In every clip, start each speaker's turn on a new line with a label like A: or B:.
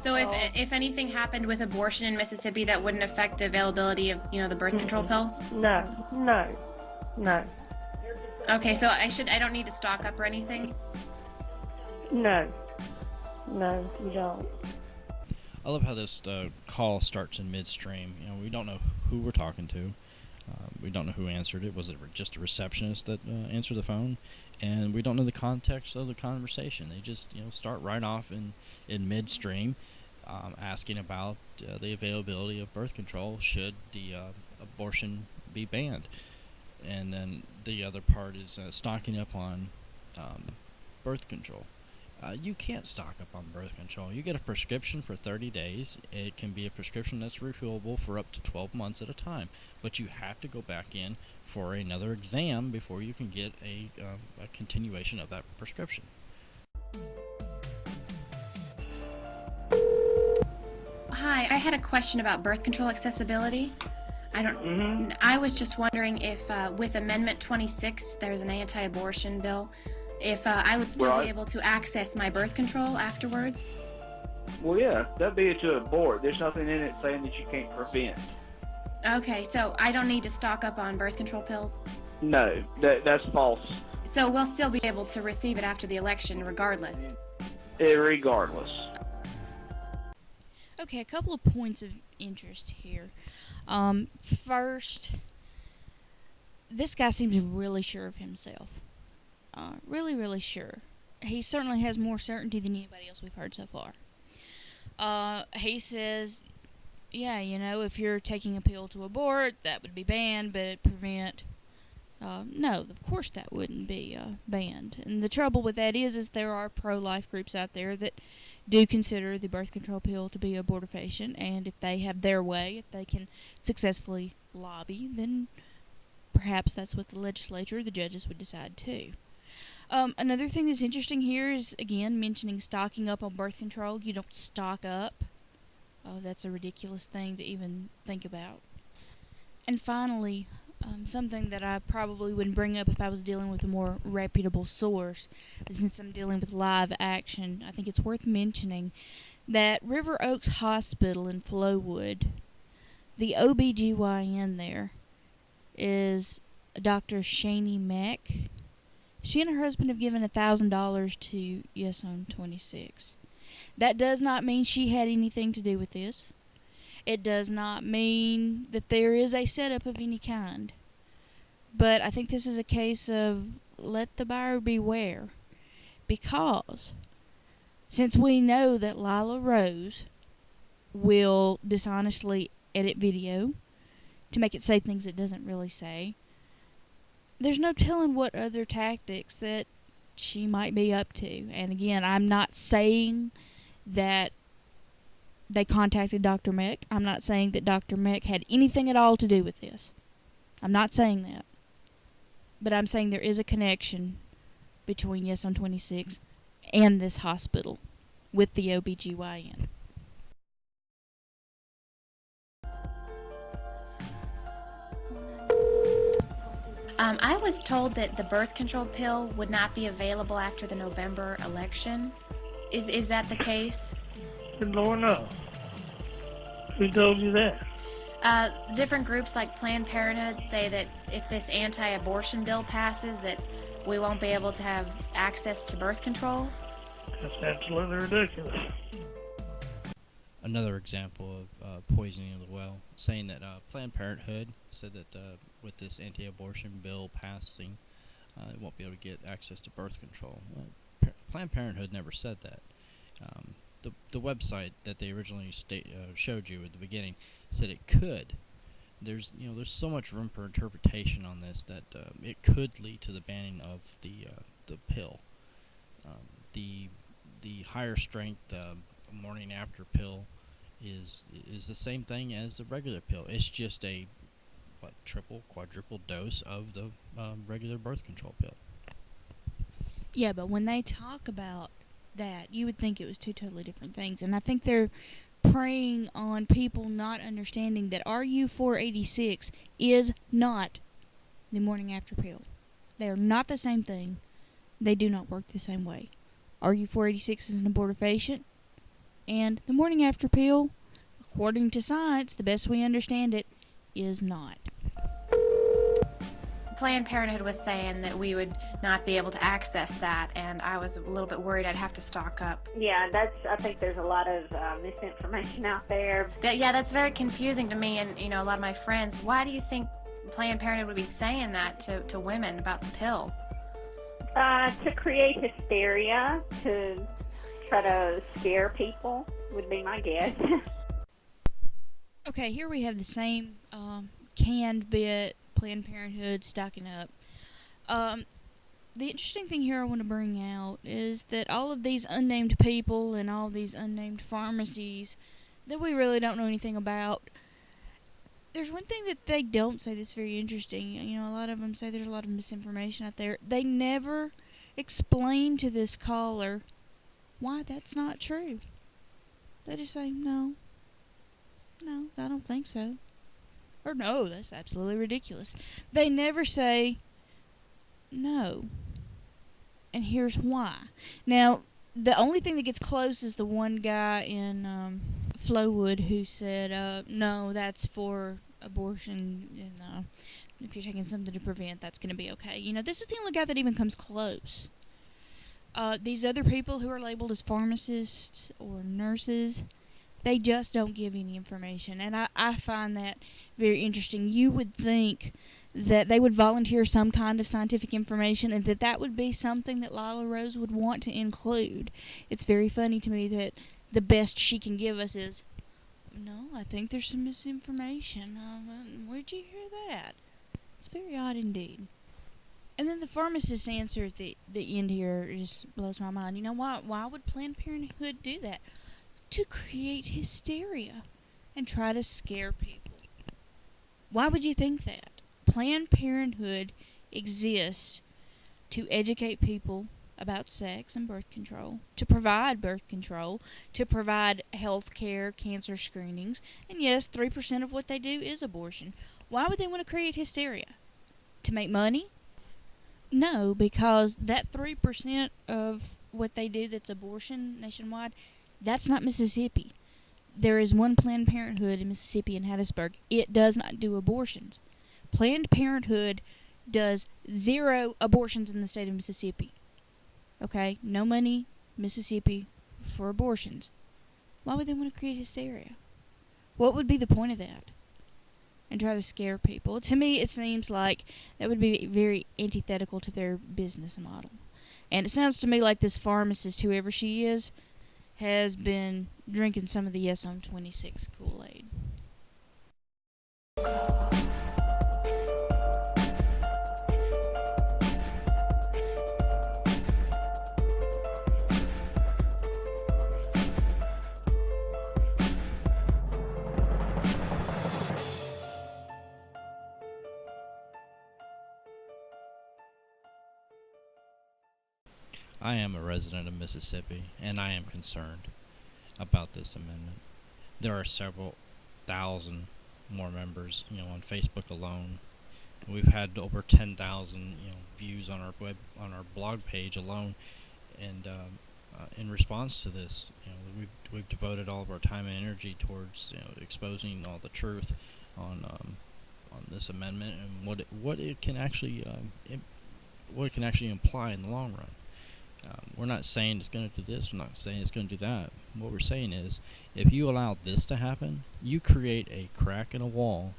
A: So if anything happened with abortion in Mississippi, that wouldn't affect the availability of, the birth control pill?
B: No, no, no,
A: Okay, so I don't need to stock up or anything?
B: no, no, you don't.
C: I love how this call starts in midstream. We don't know who we're talking to. We don't know who answered it. Was it just a receptionist that answered the phone? And we don't know the context of the conversation. They just start right off in midstream, asking about the availability of birth control should the abortion be banned. And then the other part is stocking up on birth control. You can't stock up on birth control. You get a prescription for 30 days. It can be a prescription that's refillable for up to 12 months at a time. But you have to go back in for another exam before you can get a continuation of that prescription.
A: Hi, I had a question about birth control accessibility. I was just wondering if with Amendment 26, there's an anti-abortion bill, if I would still be able to access my birth control afterwards.
D: Well, yeah, that'd be to abort. There's nothing in it saying that you can't prevent.
A: Okay, so I don't need to stock up on birth control pills?
D: No, that's false.
A: So we'll still be able to receive it after the election regardless?
D: Regardless.
E: Okay, a couple of points of interest here. First, this guy seems really sure of himself. Really, really sure. He certainly has more certainty than anybody else we've heard so far. He says, yeah, if you're taking a pill to abort, that would be banned, but prevent... no, of course that wouldn't be banned. And the trouble with that is there are pro-life groups out there that do consider the birth control pill to be abortifacient, and if they have their way, if they can successfully lobby, then perhaps that's what the legislature, the judges, would decide too. Another thing that's interesting here is, again, mentioning stocking up on birth control. You don't stock up. Oh, that's a ridiculous thing to even think about. And finally, something that I probably wouldn't bring up if I was dealing with a more reputable source, but since I'm dealing with live action, I think it's worth mentioning that River Oaks Hospital in Flowood, the OBGYN there is Dr. Shani Mack. She and her husband have given $1,000 to Yes on 26. That does not mean she had anything to do with this. It does not mean that there is a setup of any kind. But I think this is a case of let the buyer beware. Because since we know that Lila Rose will dishonestly edit video to make it say things it doesn't really say, there's no telling what other tactics that she might be up to. And again, I'm not saying that they contacted Dr. Meck. I'm not saying that Dr. Meck had anything at all to do with this. I'm not saying that. But I'm saying there is a connection between Yes on 26 and this hospital with the OBGYN.
A: I was told that the birth control pill would not be available after the November election. Is that the case?
B: Good Lord, no. Who told you that?
A: Different groups like Planned Parenthood say that if this anti-abortion bill passes, that we won't be able to have access to birth control.
B: That's absolutely ridiculous.
C: Another example of poisoning of the well, saying that Planned Parenthood said that with this anti-abortion bill passing, they won't be able to get access to birth control. Well, Planned Parenthood never said that. The website that they originally showed you at the beginning said it could. There's so much room for interpretation on this that it could lead to the banning of the pill. The higher strength morning after pill is the same thing as the regular pill. It's just a triple, quadruple dose of the regular birth control pill.
E: Yeah, but when they talk about that, you would think it was two totally different things. And I think they're preying on people not understanding that RU486 is not the morning after pill. They are not the same thing. They do not work the same way. RU486 is an abortifacient. And the morning after pill, according to science, the best we understand it, is not.
A: Planned Parenthood was saying that we would not be able to access that, and I was a little bit worried I'd have to stock up.
F: Yeah, I think there's a lot of misinformation out there.
A: That's very confusing to me and, a lot of my friends. Why do you think Planned Parenthood would be saying that to women about the pill?
F: To create hysteria, to try to scare people would be my guess.
E: Okay, here we have the same canned bit, Planned Parenthood stocking up. The interesting thing here I want to bring out is that all of these unnamed people and all these unnamed pharmacies that we really don't know anything about, there's one thing that they don't say that's very interesting. A lot of them say there's a lot of misinformation out there. They never explain to this caller why that's not true. They just say, no, I don't think so. Or no, that's absolutely ridiculous. They never say no. And here's why. Now, the only thing that gets close is the one guy in Flowood who said, no, that's for abortion, and if you're taking something to prevent, that's going to be okay. This is the only guy that even comes close. These other people who are labeled as pharmacists or nurses, they just don't give any information, and I find that very interesting. You would think that they would volunteer some kind of scientific information and that would be something that Lila Rose would want to include. It's very funny to me that the best she can give us is, no, I think there's some misinformation. Where'd you hear that? It's very odd indeed. And then the pharmacist's answer at the end here just blows my mind. Why would Planned Parenthood do that? To create hysteria and try to scare people. Why would you think that? Planned Parenthood exists to educate people about sex and birth control, to provide birth control, to provide health care, cancer screenings, and yes, 3% of what they do is abortion. Why would they want to create hysteria? To make money? No, because that 3% of what they do that's abortion nationwide, that's not Mississippi. There is one Planned Parenthood in Mississippi in Hattiesburg. It does not do abortions. Planned Parenthood does 0 abortions in the state of Mississippi. Okay? No money, Mississippi, for abortions. Why would they want to create hysteria? What would be the point of that? And try to scare people? To me, it seems like that would be very antithetical to their business model. And it sounds to me like this pharmacist, whoever she is, has been drinking some of the Yes on 26 Kool-Aid.
C: I am a resident of Mississippi, and I am concerned about this amendment. There are several thousand more members, on Facebook alone. We've had over 10,000, views on our blog page alone, and in response to this, we've devoted all of our time and energy towards, exposing all the truth on this amendment and what it can actually imply in the long run. We're not saying it's going to do this. We're not saying it's going to do that. What we're saying is, if you allow this to happen, you create a crack in a wall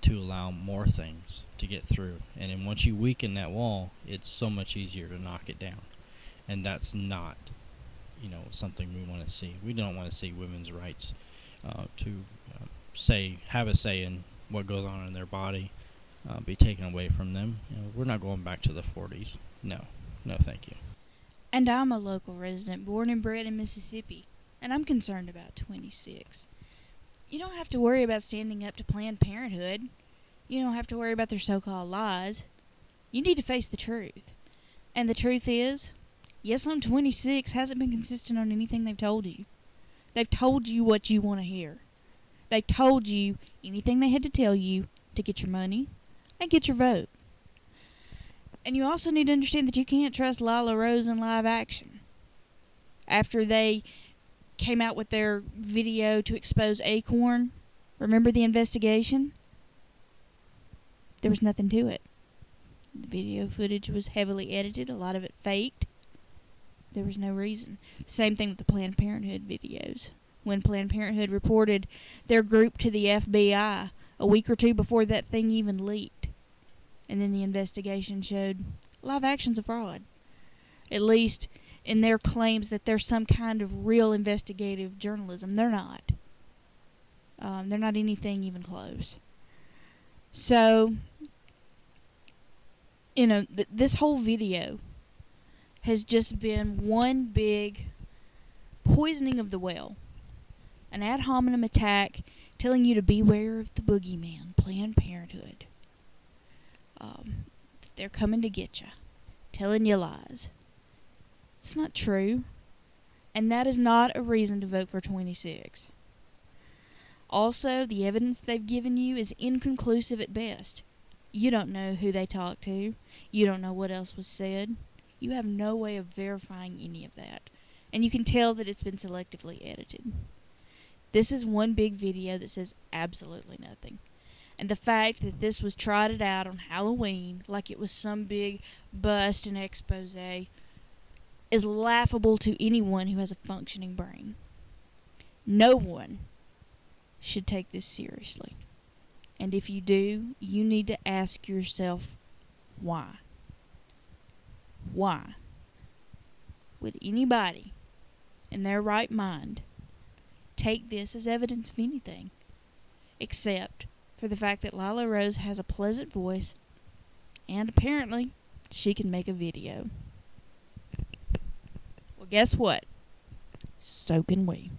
C: to allow more things to get through. And then once you weaken that wall, it's so much easier to knock it down. And that's not, something we want to see. We don't want to see women's rights to have a say in what goes on in their body be taken away from them. We're not going back to the 40s. No, thank you.
E: And I'm a local resident, born and bred in Mississippi, and I'm concerned about 26. You don't have to worry about standing up to Planned Parenthood. You don't have to worry about their so-called lies. You need to face the truth. And the truth is, Yes on 26 hasn't been consistent on anything they've told you. They've told you what you want to hear. They've told you anything they had to tell you to get your money and get your vote. And you also need to understand that you can't trust Lila Rose in live action. After they came out with their video to expose Acorn. Remember the investigation? There was nothing to it. The video footage was heavily edited, a lot of it faked. There was no reason. Same thing with the Planned Parenthood videos. When Planned Parenthood reported their group to the FBI a week or two before that thing even leaked. And then the investigation showed live action's a fraud. At least in their claims that there's some kind of real investigative journalism. They're not. They're not anything even close. So, you know, this whole video has just been one big poisoning of the well. An ad hominem attack telling you to beware of the boogeyman, Planned Parenthood. They're coming to get you, telling you lies. It's not true. And that is not a reason to vote for 26. Also, the evidence they've given you is inconclusive at best. You don't know who they talked to. You don't know what else was said. You have no way of verifying any of that. And you can tell that it's been selectively edited. This is one big video that says absolutely nothing. And the fact that this was trotted out on Halloween like it was some big bust and expose is laughable to anyone who has a functioning brain. No one should take this seriously. And if you do, you need to ask yourself why. Why would anybody in their right mind take this as evidence of anything except for the fact that Lila Rose has a pleasant voice and apparently she can make a video? Well, guess what? So can we.